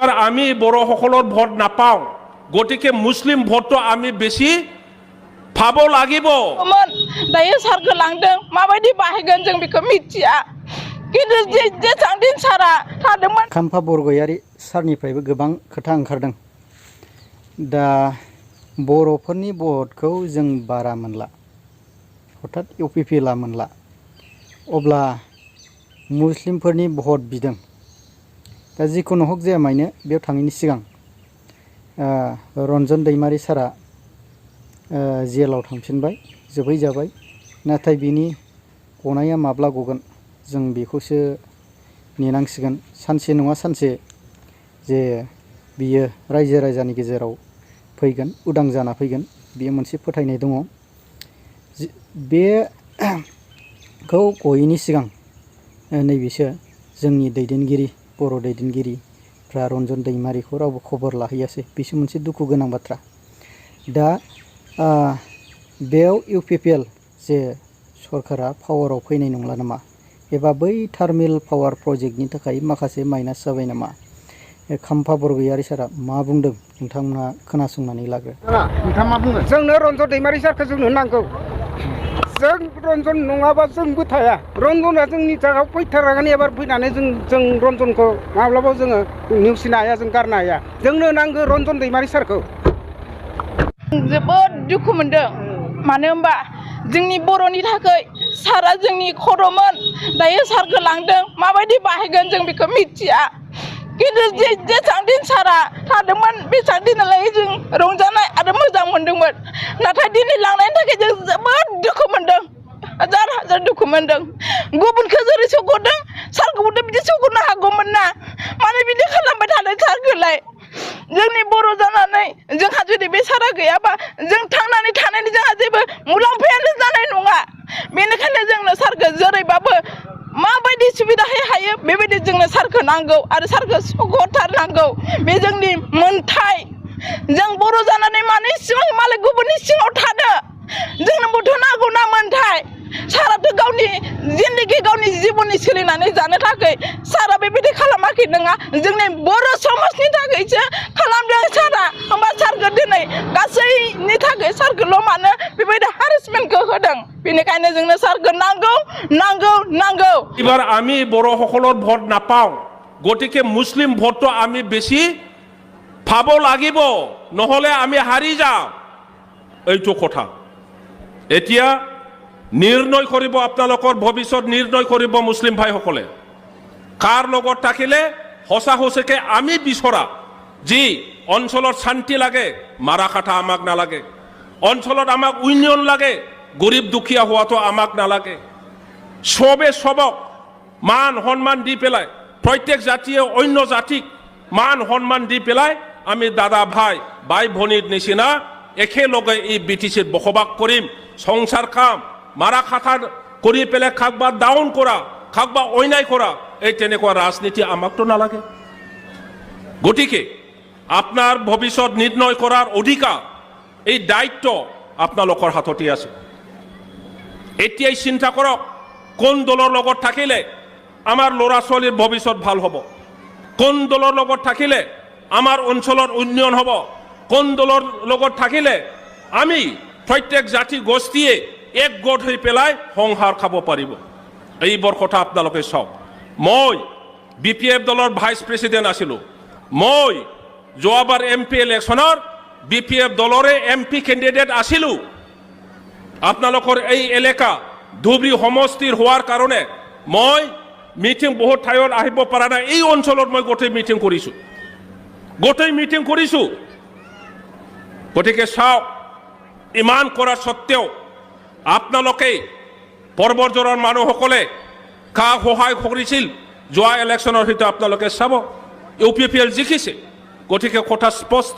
আমি বড়সকলৰ ভোট নাপাওঁ, গতিকে মুছলিম ভোটটো আমি বেছি পাব লাগিব। दायो सारखौ लांदों माबायदि बाहायगोन जों बेखौ मिथिया खिन्थु जेसां दिन सारा थादोंमोन। खाम्फा बरगयारि सारनिफ्रायबो गोबां खोथा ओंखारदों। दा बर'फोरनि भटखौ जों बारा मोनला, हठात इउपिपिएलआ मोनला, अब्ला मुस्लिमफोरनि भट बिदों। दा जिखुनु हक जाया मानो बेयाव थाङैनि सिगां रन्जन दैमारि सारा जेलाव थांफिनबाय, जोबहैजाबाय। नाथाय बिनि गनाया माब्ला गगोन जों बेखौसो नेनांसिगोन। सानसे नङा सानसे जे बियो रायजो राजानि गेजेराव फैगोन, उदां जाना फैगोन, बेयो मोनसे फोथायनाय दङ। बेखौ गयैनि सिगां नैबेसो जोंनि दैदेनगिरि, बर' दैदेनगिरिफ्रा रन्जन दैमारिखौ रावबो खबर लाहैयासै, बेसो मोनसे दुखु गोनां बाथ्रा। दा बेयाव इउपिपिएल जे सरकारा पावाराव फैनाय नंला नामा, एबा बै थार्मेल पावार प्रजेक्टनि थाखाय माखासे माइनास जाबाय नामा? खाम्फा बरगयारि सारा मा बुंदों नोंथांमोना खोनासंनानै लाग्रो। नोंथाङा मा बुङो? जोंनो रन्जन दैमारि सारखौ जोंनो नांगौ। जों रन्जन नङाबा जोंबो थाया। रन्जना जोंनि जायगायाव फैथारगोन, एबार फैनानै जों रन्जनखौ माब्लाबाबो जोङो नेवसिनो हाया, जों गारनो हाया। जोंनो नांगौ रन्जन दैमारि सारखौ। जोबोद दुखु मोनदों, मानो होनबा जोंनि बर'नि थाखाय सारा जोंनि खर'मोन। दायो सारखौ लांदों माबायदि बाहायगोन जों बेखौ मिथिया खिन्थु जेसां दिन सारा थादोंमोन बेसां दिनालाय जों रंजानाय आरो मोजां मोनदोंमोन। नाथाय दिनै लांनायनि थाखाय जों जोबोद दुखु मोनदों, हाजार हाजार दुखु मोनदों। गुबुनखौ जेरै सौगरदों सारखौबोथ' बिदि सौगरनो हागौमोन ना, मानो बिदि खालामबाय थादों सारखौलाय? जोंनि बर' जानानै जोंहा जुदि बे सारा गैयाबा जों थांनानै थानायनि जोंहा जेबो मुलाम्फायानो जानाय नङा। बेनिखायनो जोंनो सारखौ जेरैबाबो माबायदि सुबिदायै हायो बेबायदि जोंनो सारखौ नांगौ आरो सारखौ सौगरथारनांगौ। बे जोंनि मोनथाय। जों बर' जानानै मानो सिङाव मालाय गुबुननि सिङाव थानो? जोंनोबोथ' नांगौ ना मोनथाय। साराथ' गावनि जिन्दगि, गावनि जिबननि सोलिनानै जानो थाखाय सारा बेबायदि खालामाखै नङा, जोंनि बर' समाजनि थाखायसो खालामदों सारा। होमबा सारखौ दिनै गासैनि थाखाय सारखौल' मानो बेबायदि हारेसमेन्टखौ होदों? बेनिखायनो जोंनो सारखौ नांगौ नांगौ नांगौ। এবার আমি বড়সকলৰ ভোট নাপাওঁ, গতিকে মুছলিম ভোটটো আমি বেছি পাব লাগিব, নহ'লে আমি হাৰি যাওঁ। এইটো কথা এতিয়া নিৰ্ণয় কৰিব, আপোনালোকৰ ভৱিষ্যত নিৰ্ণয় কৰিব মুছলিম ভাইসকলে। কাৰ লগত থাকিলে সঁচা সঁচাকৈ আমি বিচৰা যি অঞ্চলত শান্তি লাগে, মাৰা কাটা আমাক নালাগে। অঞ্চলত আমাক ইউনিয়ন লাগে, গৰীব দুখীয়া হোৱাটো আমাক নালাগে। চবে চবক মান সন্মান দি পেলাই, প্ৰত্যেক জাতিয়ে অন্য জাতিক মান সন্মান দি পেলাই আমি দাদা ভাই, বাই ভনীৰ নিচিনা একেলগে এই BTCত বসবাস কৰিম। সংসাৰ কাম মাৰা কাটা কৰি পেলাই কাকবা ডাউন কৰা, কাকবা অন্যায় কৰা, এই তেনেকুৱা ৰাজনীতি আমাকতো নালাগে। গতিকে আপনাৰ ভবিষ্যৎ নিৰ্ণয় কৰাৰ অধিকাৰ, এই দায়িত্ব আপনালোকৰ হাততে আছে। এতিয়াই চিন্তা কৰক কোন দলৰ লগত থাকিলে আমাৰ ল'ৰা ছোৱালীৰ ভৱিষ্যৎ ভাল হ'ব, কোন দলৰ লগত থাকিলে আমাৰ অঞ্চলৰ উন্নয়ন হ'ব, কোন দলৰ লগত থাকিলে আমি প্ৰত্যেক জাতি গোষ্ঠীয়ে একগোট হৈ পেলাই সংসাৰ খাব পাৰিব। এইবোৰ কথা আপোনালোকে চাওক। মই BPF দলৰ ভাইচ প্ৰেছিডেণ্ট আছিলোঁ। মই যোৱাবাৰ MP ইলেকশ্যনৰ BPF দলৰে MP কেণ্ডিডেট আছিলোঁ। আপোনালোকৰ এই এলেকা ধুবুৰী সমষ্টিৰ হোৱাৰ কাৰণে মই মিটিং বহুত ঠাইত আহিব পৰা নাই। এই অঞ্চলত মই গোটেই মিটিং কৰিছোঁ। গতিকে চাওক, ইমান কৰাৰ স্বত্তেও আপোনালোকে পৰ্বতজোৰাৰ মানুহসকলে কাক সহায় কৰিছিল যোৱা ইলেকশ্যনৰ সৈতে আপোনালোকে চাব। UPPL জিকিছে, গতিকে কথা স্পষ্ট।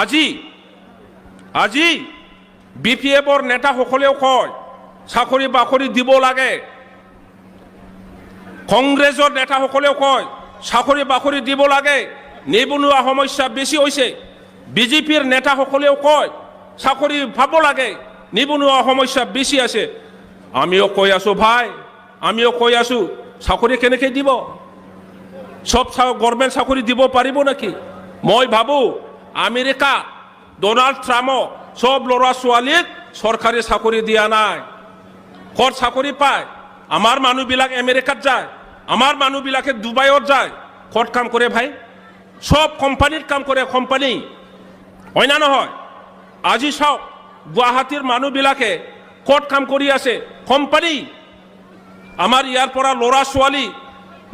আজি BPFৰ নেতাসকলেও কয় চাকৰি বাকৰি দিব লাগে, কংগ্ৰেছৰ নেতাসকলেও কয় চাকৰি বাকৰি দিব লাগে, নিবনুৱা সমস্যা বেছি হৈছে। BJPৰ নেতাসকলেও কয় চাকৰি পাব লাগে, নিবনুৱা সমস্যা বেছি আছে। আমিও কৈ আছো ভাই, আমিও কৈ আছো চাকৰি কেনেকৈ দিব? সব গভৰ্নমেন্ট চাকৰি দিব পাৰিব নেকি? মই ভাবো আমেৰিকা ডোনাল্ড ট্ৰাম্পক সব ল'ৰা ছোৱালীক চৰকাৰী চাকৰি দিয়া নাই। ক'ত চাকৰি পায়? আমাৰ মানুহবিলাক আমেৰিকাত যায়, আমাৰ মানুহবিলাকে ডুবাইত যায়। ক'ত কাম কৰে ভাই? সব কোম্পানীত কাম কৰে, কোম্পানী হয় না নহয়? আজি চাওক গুৱাহাটীৰ মানুহবিলাকে ক'ত কাম কৰি আছে? কোম্পানী। আমাৰ ইয়াৰ পৰা ল'ৰা ছোৱালী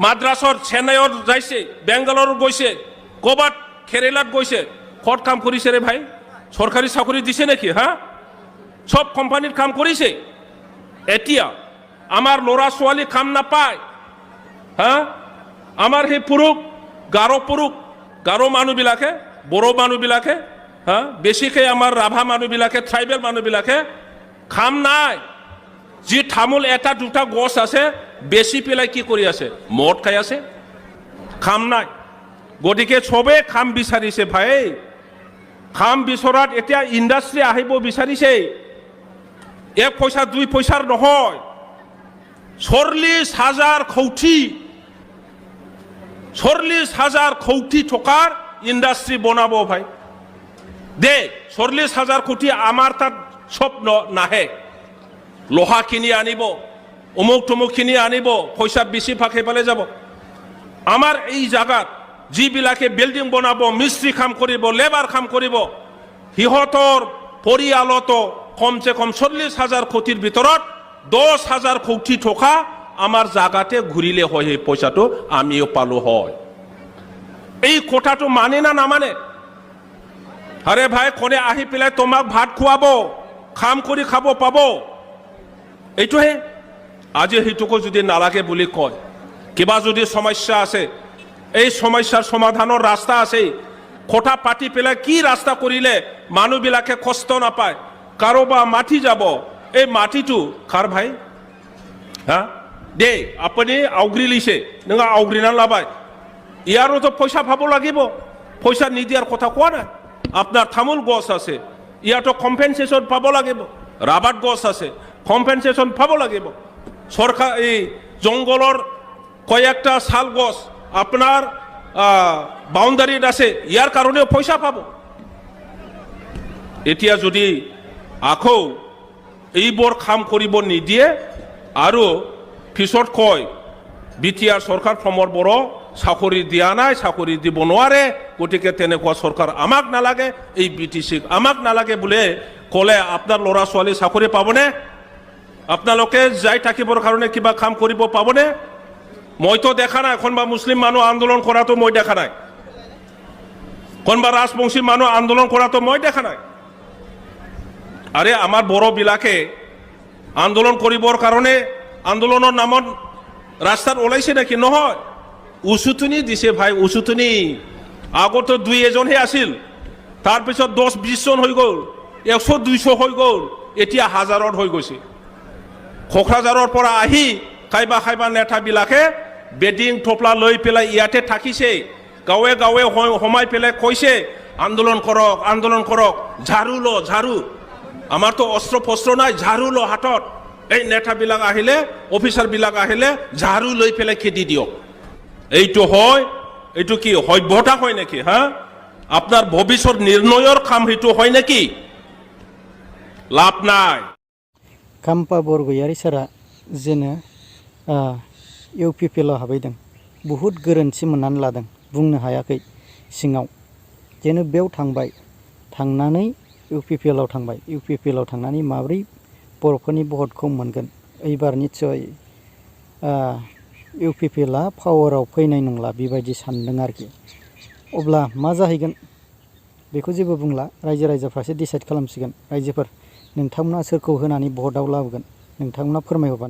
মাদ্ৰাছৰ চেন্নাইত যাইছে, বেংগালুৰু গৈছে, ক'ৰবাত কেৰেলাত গৈছে, ক'ত কাম কৰিছে ৰে ভাই? চৰকাৰী চাকৰি দিছে নেকি? হা, সব কোম্পানীত কাম কৰিছে। এতিয়া আমাৰ ল'ৰা ছোৱালী কাম নাপায়। হা, আমাৰ সেই গাৰো মানুহবিলাকে, বড়ো মানুহবিলাকে, হা, বেছিকৈ আমাৰ ৰাভা মানুহবিলাকে, ট্ৰাইবেল মানুহবিলাকে কাম নাই। যি তামোল এটা দুটা গছ আছে বেছি পেলাই কি কৰি আছে? মদ খাই আছে, কাম নাই। গতিকে চবে কাম বিচাৰিছে ভাই। কাম বিচৰাত এতিয়া ইণ্ডাষ্ট্ৰী আহিব বিচাৰিছে। 1 পইচা 2 পইচাৰ নহয়, 40,000 কোটি টকাৰ ইণ্ডাষ্ট্ৰী বনাব ভাই। দে 40,000 কোটি আমাৰ তাত সব নাহে। লোহা কিনি আনিব, অমুক তমুক কিনি আনিব, পইচা বেছি ভাগ সেইফালে যাব। আমাৰ এই জাগাত যিবিলাকে বিল্ডিং বনাব, মিস্ত্ৰী কাম কৰিব, লেবাৰ কাম কৰিব, সিহঁতৰ পৰিয়ালতো কমচে কম 40,000 কোটিৰ ভিতৰত 10,000 কোটি টকা আমাৰ জাগাতে ঘূৰিলে হয়। সেই পইচাটো আমিও পালো হয়। এই কথাটো মানে না নামানে? আৰে ভাই, কোনে আহি পেলাই তোমাক ভাত খুৱাব, কাম কৰি খাব পাব? এইটোহে। আজি সেইটোকো যদি নালাগে বুলি কয়, কিবা যদি সমস্যা আছে, এই সমস্যাৰ সমাধানৰ ৰাস্তা আছে, কথা পাতি পেলাই কি ৰাস্তা কৰিলে মানুহবিলাকে কষ্ট নাপায়? কাৰোবাৰ মাটি যাব, এই মাটিটো কাৰ ভাই? হা, দে আপুনি আউগ্ৰি লৈছে, নঙা আউগ্ৰিনা লাবাই, ইয়াৰোতো পইচা পাব লাগিব। পইচা নিদিয়াৰ কথা কোৱা নাই। আপোনাৰ তামোল গছ আছে, ইয়াতো কম্পেনচেশ্যন পাব লাগিব। ৰাবাৰ গছ আছে, কম্পেনচেশ্যন পাব লাগিব। চৰকাৰ এই জংঘলৰ কয়েকটা শাল গছ আপোনাৰ বাউণ্ডাৰীত আছে, ইয়াৰ কাৰণেও পইচা পাব। এতিয়া যদি আকৌ এইবোৰ কাম কৰিব নিদিয়ে আৰু পিছত কয় বিটিআৰ চৰকাৰ ফৰ্মৰ বৰ চাকৰি দিয়া নাই, চাকৰি দিব নোৱাৰে, গতিকে তেনেকুৱা চৰকাৰ আমাক নালাগে, এই BTCক আমাক নালাগে বোলে ক'লে আপোনাৰ ল'ৰা ছোৱালী চাকৰি পাবনে? আপোনালোকে যাই থাকিবৰ কাৰণে কিবা কাম কৰিব পাবনে? মইতো দেখা নাই। কোনোবা মুছলিম মানুহ আন্দোলন কৰাটো মই দেখা নাই, কোনোবা ৰাজবংশী মানুহ আন্দোলন কৰাটো মই দেখা নাই। আৰে আমাৰ বড়োবিলাকে আন্দোলন কৰিবৰ কাৰণে আন্দোলনৰ নামত ৰাস্তাত ওলাইছে নেকি? নহয়, উচুটনি দিছে ভাই, উচুটনি। আগতো 2-এজনহে আছিল, তাৰপিছত 10-20 জন হৈ গ'ল, 100-200 হৈ গ'ল, এতিয়া হাজাৰত হৈ গৈছে। কোকৰাঝাৰৰ পৰা আহি খাইবা নেতাবিলাকে বেডিং থপলা লৈ পেলাই ইয়াতে থাকিছে, গাঁৱে গাঁৱে সোমাই পেলাই কৈছে আন্দোলন কৰক, আন্দোলন কৰক, ঝাৰু ল, ঝাৰু। আমাৰতো অস্ত্ৰ পস্ত্ৰ নাই, ঝাৰু ল হাতত। এই নেতাবিলাক আহিলে, অফিচাৰবিলাক আহিলে ঝাৰু লৈ পেলাই খেদি দিয়ক। এইটো হয়? এইটো কি সভ্যতা হয় নেকি? হা, আপনার ভবিষ্যৎ নির্ণয়ের কাম সেইটো হয় নাকি? লাভ নাই। खाम्फा बरगयारि सारा जेनो UPPL हाबैदों बुहुत गोरोन्थि मोननानै लादों, बुंनो हायाखै सिङाव जेनो बेयाव थांबाय, थांनानै UPPL थांबाय, UPPL थांनानै माब्रै बर'फोरनि भटखौ मोनगोन? एबार निश्चय UPPL पावाराव फैनाय नंला बेबायदि सानदों आरोखि। अब्ला मा जाहैगोन बेखौ जेबो बुंला, रायजो राजाफ्रासो डिसाइड खालामसिगोन। रायजोफोर, नोंथांमोना सोरखौ होनानै भटआव लाबोगोन नोंथांमोना फोरमायहरबानो